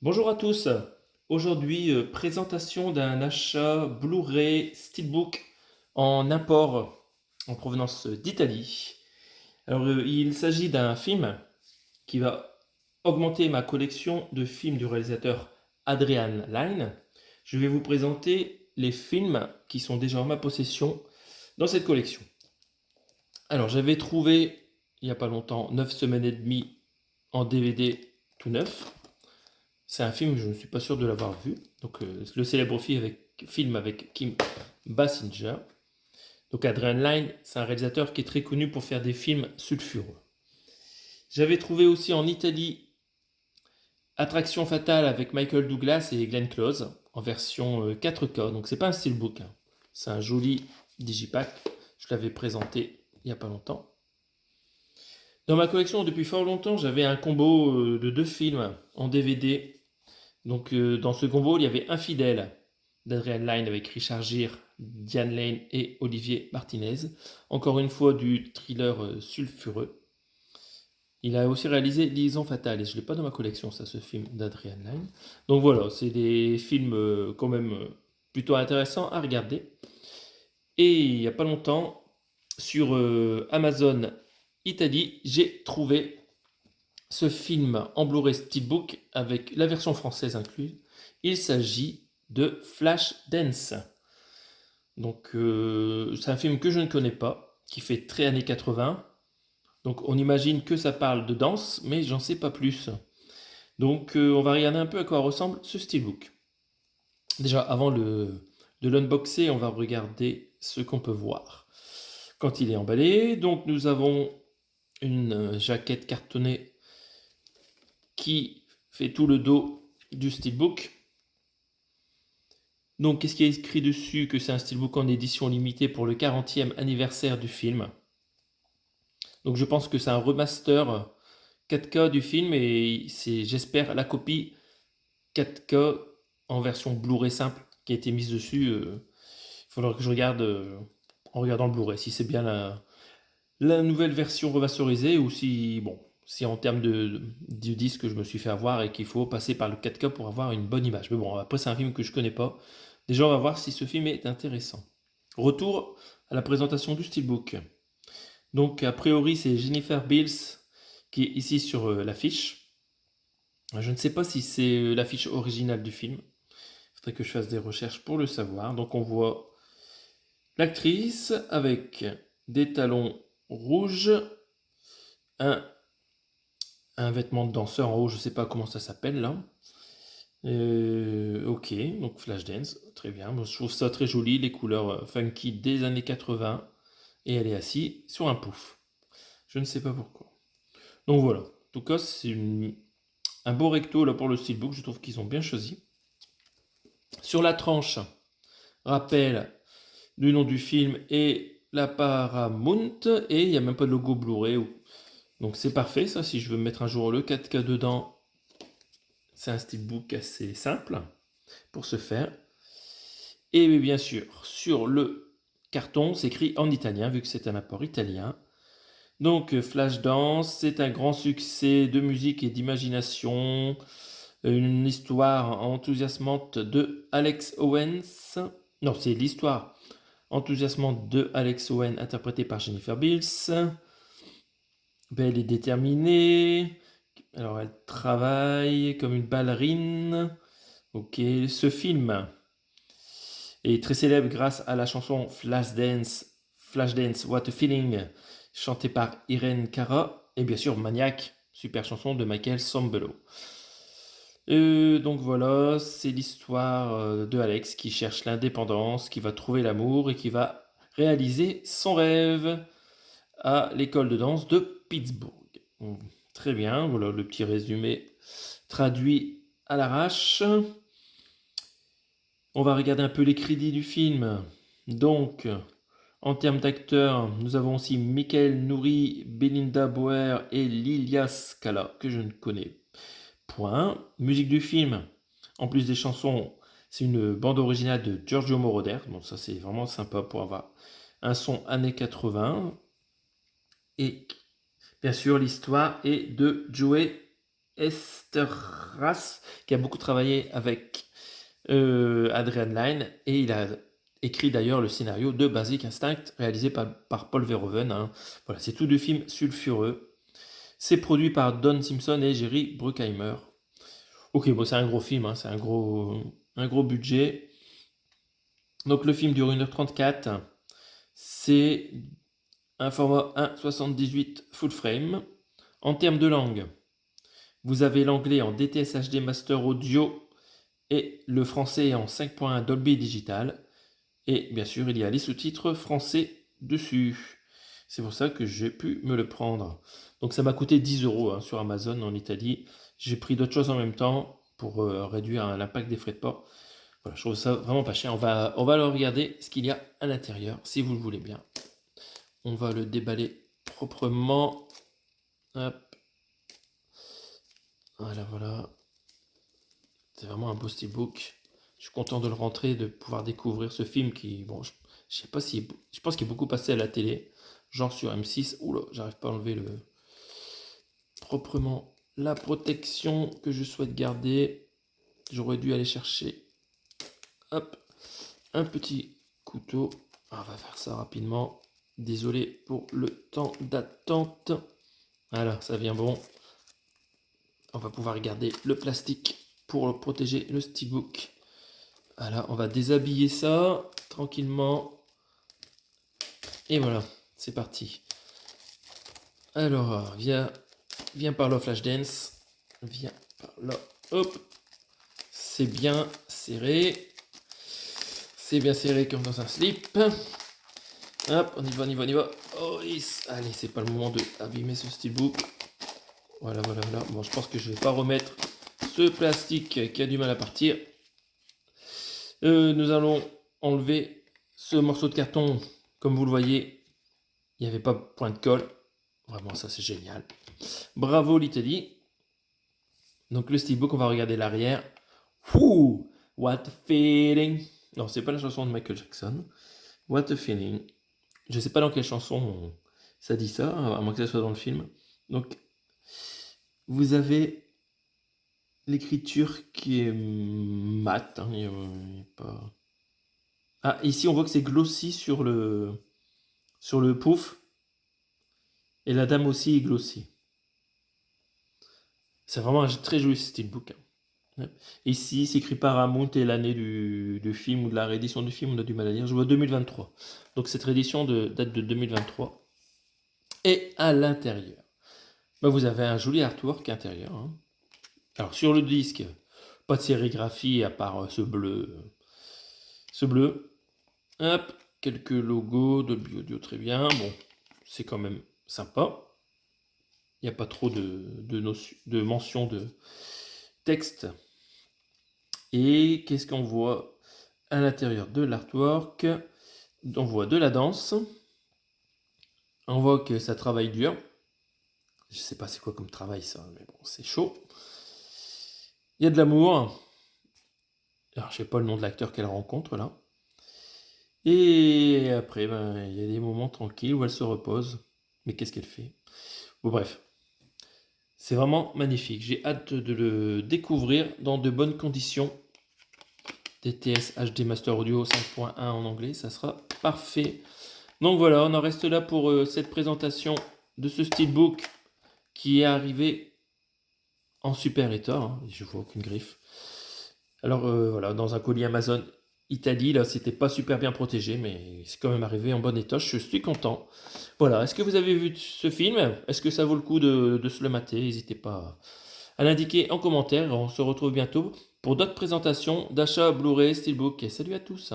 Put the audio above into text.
Bonjour à tous. Aujourd'hui, présentation d'un achat Blu-ray Steelbook en import en provenance d'Italie. Alors, il s'agit d'un film qui va augmenter ma collection de films du réalisateur Adrian Lyne. Je vais vous présenter les films qui sont déjà en ma possession dans cette collection. Alors, j'avais trouvé il n'y a pas longtemps 9 semaines et demie en DVD tout neuf. C'est un film, je ne suis pas sûr de l'avoir vu. Donc, le célèbre film avec Kim Basinger. Donc, Adrian Lyne, c'est un réalisateur qui est très connu pour faire des films sulfureux. J'avais trouvé aussi en Italie Attraction fatale avec Michael Douglas et Glenn Close en version 4K. Donc, c'est pas un steelbook, hein. C'est un joli digipack. Je l'avais présenté il n'y a pas longtemps. Dans ma collection, depuis fort longtemps, j'avais un combo de 2 films en DVD. Donc, dans ce combo, il y avait Infidèle d'Adrian Lyne avec Richard Gere, Diane Lane et Olivier Martinez. Encore une fois, du thriller sulfureux. Il a aussi réalisé Liaison fatale, et je ne l'ai pas dans ma collection, ça, ce film d'Adrian Lyne. Donc voilà, c'est des films quand même plutôt intéressants à regarder. Et il n'y a pas longtemps, sur Amazon Italie, j'ai trouvé ce film en Blu-ray Steelbook avec la version française incluse. Il s'agit de Flashdance. Donc c'est un film que je ne connais pas, qui fait très années 80. Donc on imagine que ça parle de danse, mais j'en sais pas plus. Donc on va regarder un peu à quoi ressemble ce steelbook. Déjà avant de l'unboxer, on va regarder ce qu'on peut voir. Quand il est emballé, donc nous avons une jaquette cartonnée qui fait tout le dos du steelbook. Donc, qu'est-ce qui est écrit dessus? Que c'est un steelbook en édition limitée pour le 40e anniversaire du film. Donc, je pense que c'est un remaster 4K du film et c'est, j'espère, la copie 4K en version Blu-ray simple qui a été mise dessus. Il faudra que je regarde en regardant le Blu-ray si c'est bien la nouvelle version remasterisée ou si, bon, si en termes de disque je me suis fait avoir et qu'il faut passer par le 4K pour avoir une bonne image. Mais bon, après c'est un film que je connais pas. Déjà on va voir si ce film est intéressant. Retour à la présentation du steelbook. Donc a priori c'est Jennifer Beals qui est ici sur l'affiche. Je ne sais pas si c'est l'affiche originale du film. Il faudrait que je fasse des recherches pour le savoir. Donc on voit l'actrice avec des talons rouges, un un vêtement de danseur en haut, je sais pas comment ça s'appelle là. Ok, donc Flashdance, très bien. Moi, je trouve ça très joli, les couleurs funky des années 80. Et elle est assise sur un pouf. Je ne sais pas pourquoi. Donc voilà. En tout cas, c'est un beau recto là pour le steelbook. Je trouve qu'ils ont bien choisi. Sur la tranche, rappel du nom du film et la Paramount. Et il n'y a même pas de logo Blu-ray. Donc c'est parfait ça. Si je veux mettre un jour le 4K dedans, c'est un steelbook assez simple pour ce faire. Et bien sûr, sur le carton, c'est écrit en italien, vu que c'est un apport italien. Donc Flashdance, c'est un grand succès de musique et d'imagination. Une histoire enthousiasmante de Alex Owens. Non, c'est l'histoire enthousiasmante de Alex Owens, interprétée par Jennifer Beals. Belle et déterminée. Alors elle travaille comme une ballerine. Ok, ce film est très célèbre grâce à la chanson Flashdance, What a Feeling, chantée par Irene Cara, et bien sûr Maniac, super chanson de Michael Sambello. Donc voilà, c'est l'histoire de Alex qui cherche l'indépendance, qui va trouver l'amour et qui va réaliser son rêve à l'école de danse de Pittsburgh. Donc, très bien, voilà le petit résumé traduit à l'arrache. On va regarder un peu les crédits du film. Donc, en termes d'acteurs, nous avons aussi Michael Nouri, Belinda Bauer et Lilia Scala, que je ne connais point. Musique du film, en plus des chansons, c'est une bande originale de Giorgio Moroder. Donc ça, c'est vraiment sympa pour avoir un son années 80. Et bien sûr, l'histoire est de Joey Esterhazy, qui a beaucoup travaillé avec Adrian Lyne, et il a écrit d'ailleurs le scénario de Basic Instinct, réalisé par Paul Verhoeven. Hein. Voilà, c'est tout du film sulfureux. C'est produit par Don Simpson et Jerry Bruckheimer. Ok, bon, c'est un gros film, hein, c'est un gros budget. Donc le film dure 1h34. C'est un format 1.78 full frame. En termes de langue, vous avez l'anglais en DTS HD Master Audio et le français en 5.1 Dolby Digital. Et bien sûr, il y a les sous-titres français dessus. C'est pour ça que j'ai pu me le prendre. Donc ça m'a coûté 10 € hein, sur Amazon en Italie. J'ai pris d'autres choses en même temps pour réduire l'impact des frais de port. Voilà, je trouve ça vraiment pas cher. On va le regarder ce qu'il y a à l'intérieur, si vous le voulez bien. On va le déballer proprement. Hop. Voilà. C'est vraiment un beau steelbook. Je suis content de le rentrer, de pouvoir découvrir ce film qui, bon, je sais pas si, je pense qu'il est beaucoup passé à la télé, genre sur M6. Oula, j'arrive pas à enlever proprement la protection que je souhaite garder. J'aurais dû aller chercher, hop, un petit couteau. On va faire ça rapidement. Désolé pour le temps d'attente. Voilà, ça vient bon. On va pouvoir garder le plastique pour protéger le steelbook. Voilà, on va déshabiller ça tranquillement. Et voilà, c'est parti. Alors, viens par là, Flashdance. Viens par là. Hop. C'est bien serré. C'est bien serré comme dans un slip. Hop, on y va. Oh, yes. Allez, c'est pas le moment de abîmer ce steelbook. Voilà. Bon, je pense que je vais pas remettre ce plastique qui a du mal à partir. Nous allons enlever ce morceau de carton. Comme vous le voyez, il n'y avait pas point de colle. Vraiment, ça c'est génial. Bravo l'Italie. Donc le steelbook, on va regarder l'arrière. Whoo, what a feeling. Non, c'est pas la chanson de Michael Jackson. What a feeling. Je sais pas dans quelle chanson ça dit ça, à moins que ça soit dans le film. Donc, vous avez l'écriture qui est mat. Hein, y a pas... Ah, ici on voit que c'est glossy sur le pouf. Et la dame aussi est glossy. C'est vraiment un très joli steelbook. Hein. Ici, c'est écrit Paramount et l'année du film ou de la réédition du film, on a du mal à dire. Je vois 2023. Donc cette réédition date de 2023. Et à l'intérieur, vous avez un joli artwork intérieur. Hein. Alors sur le disque, pas de sérigraphie à part ce bleu. Hop, quelques logos de Audio, très bien. Bon, c'est quand même sympa. Il n'y a pas trop de mention de texte. Et qu'est-ce qu'on voit à l'intérieur de l'artwork? On voit de la danse. On voit que ça travaille dur. Je sais pas c'est quoi comme travail ça, mais bon, c'est chaud. Il y a de l'amour. Alors, je sais pas le nom de l'acteur qu'elle rencontre là. Et après, il y a des moments tranquilles où elle se repose. Mais qu'est-ce qu'elle fait? Bon, bref. C'est vraiment magnifique. J'ai hâte de le découvrir dans de bonnes conditions. DTS HD Master Audio 5.1 en anglais, ça sera parfait. Donc voilà, on en reste là pour cette présentation de ce steelbook qui est arrivé en super état. Hein. Je vois aucune griffe. Alors voilà, dans un colis Amazon Italie, là c'était pas super bien protégé, mais c'est quand même arrivé en bon état, je suis content. Voilà, est-ce que vous avez vu ce film? Est-ce que ça vaut le coup de se le mater? N'hésitez pas à l'indiquer en commentaire, on se retrouve bientôt pour d'autres présentations d'achat Blu-ray Steelbook. Et salut à tous.